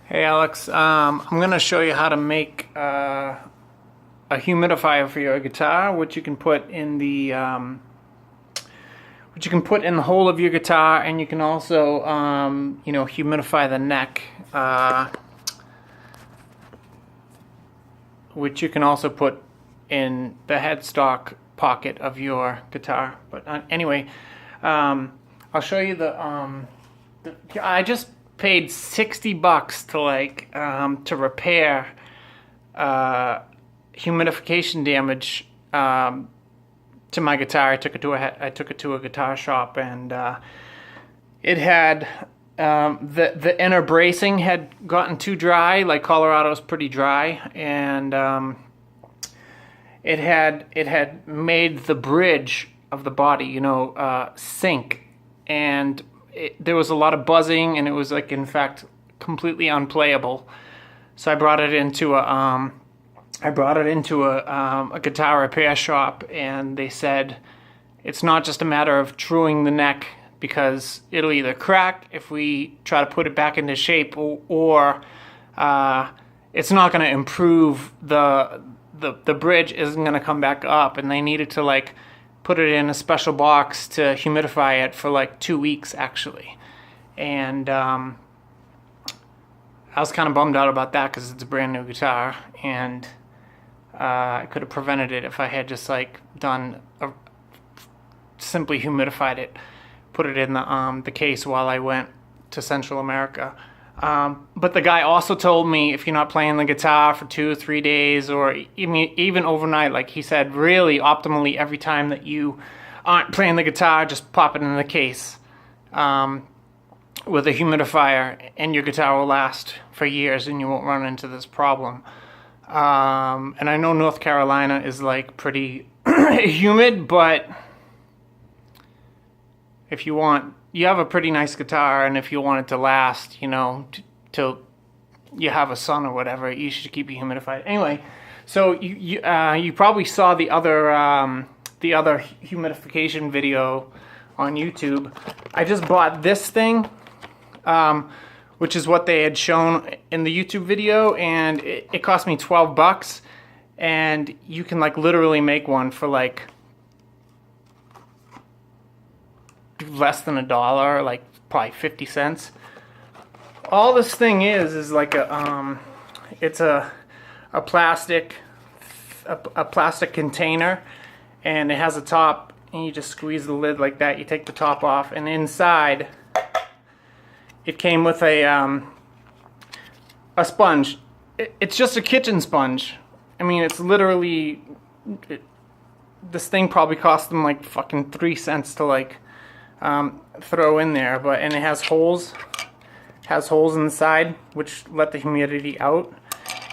Hey Alex, I'm going to show you how to make a humidifier for your guitar, which you can put in the hole of your guitar, and you can also humidify the neck, which you can also put in the headstock pocket of your guitar. But anyway, I'll show you I just paid $60 to repair humidification damage to my guitar. I took it to a guitar shop, and it had the inner bracing had gotten too dry. Like Colorado's pretty dry, and it had made the bridge of the body, sink, and there was a lot of buzzing, and it was in fact completely unplayable. So I brought it into a guitar repair shop, and they said it's not just a matter of truing the neck, because it'll either crack if we try to put it back into shape, or it's not going to improve. The bridge isn't going to come back up, and they needed to put it in a special box to humidify it for 2 weeks actually. And I was kind of bummed out about that, because it's a brand new guitar, and I could have prevented it if I had just simply humidified it, put it in the case while I went to Central America. But the guy also told me, if you're not playing the guitar for 2 or 3 days, or even overnight, he said, really optimally, every time that you aren't playing the guitar, just pop it in the case with a humidifier, and your guitar will last for years, and you won't run into this problem. And I know North Carolina is pretty humid, but if you have a pretty nice guitar, and if you want it to last, till you have a son or whatever, you should keep it humidified. Anyway, so you probably saw the other humidification video on YouTube. I just bought this thing, which is what they had shown in the YouTube video, and it cost me $12, and you can literally make one for less than $1, probably 50 cents. All this thing is it's a plastic container, and it has a top, and you just squeeze the lid like that. You take the top off, and inside it came with a sponge. It's just a kitchen sponge. I mean, it's literally this thing probably cost them fucking 3 cents to throw in there, and it has holes. Has holes in the side which let the humidity out.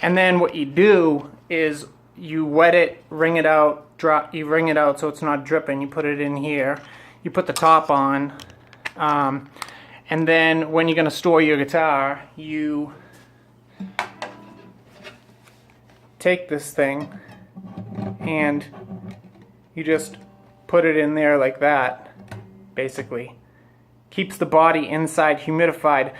And then what you do is you wet it, wring it out, you wring it out so it's not dripping. You put it in here. You put the top on, and then when you're going to store your guitar, you take this thing and you just put it in there like that. Basically keeps the body inside humidified.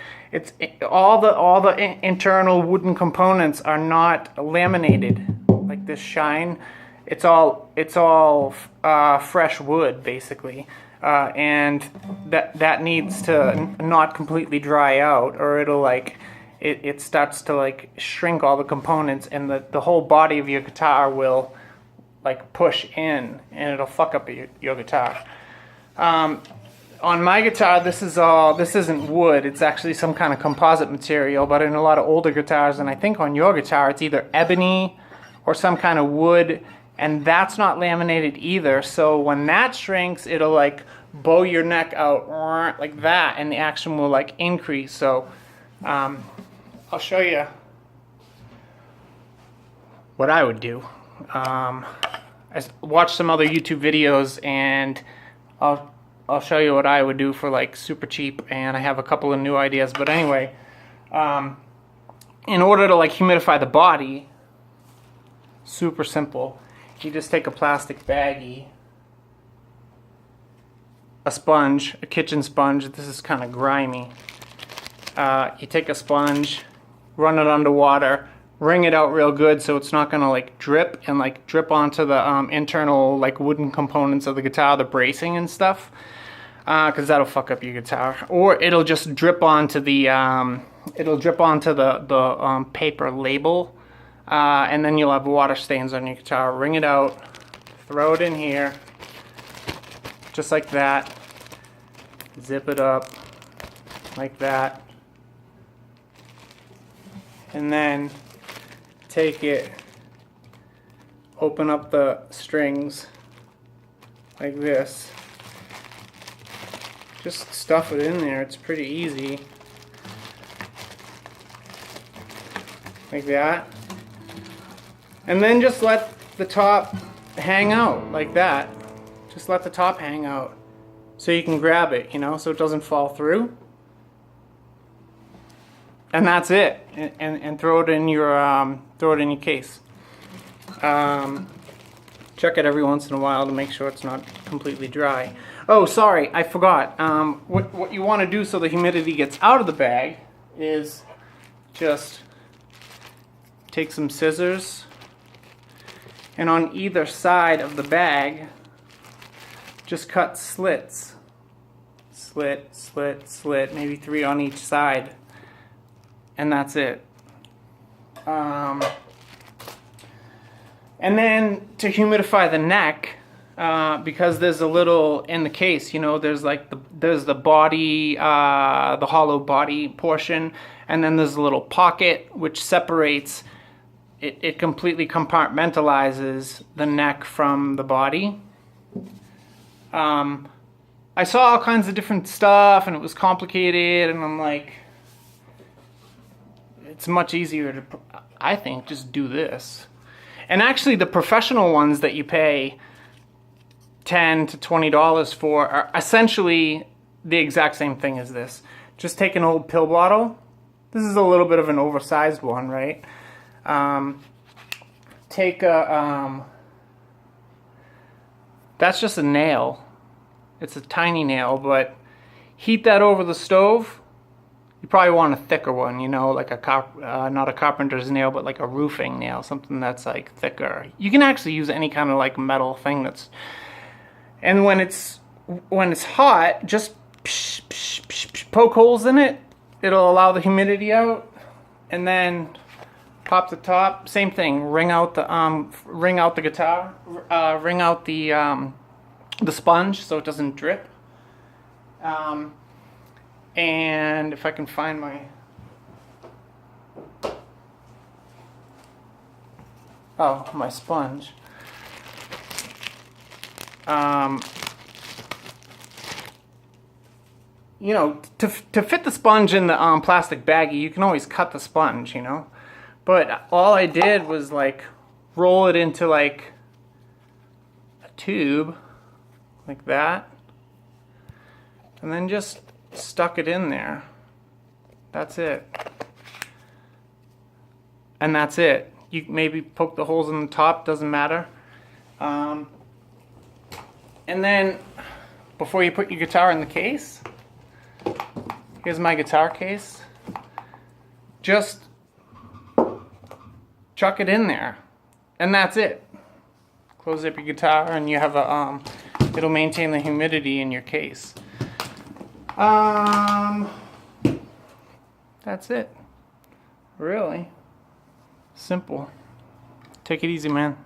All the internal wooden components are not laminated like this shine. It's all fresh wood basically, and that needs to not completely dry out, or it'll it starts to shrink all the components, and the whole body of your guitar will push in, and it'll fuck up your guitar. On my guitar, this isn't wood. It's actually some kind of composite material, but in a lot of older guitars, and I think on your guitar, it's either ebony or some kind of wood, and that's not laminated either. So when that shrinks, it'll bow your neck out like that, and the action will increase. So I'll show you what I would do. I watched some other YouTube videos, and I'll show you what I would do for super cheap, and I have a couple of new ideas. But anyway, in order to humidify the body, super simple. You just take a plastic baggie, a kitchen sponge. This is kind of grimy. You take a sponge, run it underwater, wring it out real good so it's not gonna like drip and like drip onto the internal like wooden components of the guitar, the bracing and stuff, because that'll fuck up your guitar. Or it'll just drip onto the paper label, and then you'll have water stains on your guitar. Wring it out, throw it in here, just like that. Zip it up like that. And then take it, open up the strings like this. Just stuff it in there. It's pretty easy. Like that. And then just let the top hang out like that. Just let the top hang out so you can grab it, you know, so it doesn't fall through. And that's it. And throw it in your case. Check it every once in a while to make sure it's not completely dry. Oh, sorry, I forgot. What you want to do so the humidity gets out of the bag is just take some scissors, and on either side of the bag, just cut slits. Slit, slit, slit, maybe 3 on each side. And that's it. And then to humidify the neck, because there's a little in the case, you know, there's like there's the body, the hollow body portion, and then there's a little pocket which separates. It completely compartmentalizes the neck from the body. I saw all kinds of different stuff, and it was complicated, and I'm like, it's much easier to, I think, just do this. And actually the professional ones that you pay $10 to $20 for are essentially the exact same thing as this. Just take an old pill bottle. This is a little bit of an oversized one, right? Take a, that's just a nail. It's a tiny nail, but heat that over the stove. You probably want a thicker one, you know, like a not a carpenter's nail, but like a roofing nail, something that's like thicker. You can actually use any kind of like metal thing that's, and when it's hot, just poke holes in it. It'll allow the humidity out, and then pop the top. Same thing. Wring out the guitar. Wring out the sponge so it doesn't drip. And if I can find my sponge. You know, to fit the sponge in the plastic baggie, you can always cut the sponge, you know. But all I did was like roll it into like a tube, like that, and then just stuck it in there. That's it. And that's it. You maybe poke the holes in the top, doesn't matter. And then before you put your guitar in the case, here's my guitar case. Just chuck it in there. And that's it. Close up your guitar and you have a it'll maintain the humidity in your case. That's it. Really simple. Take it easy, man.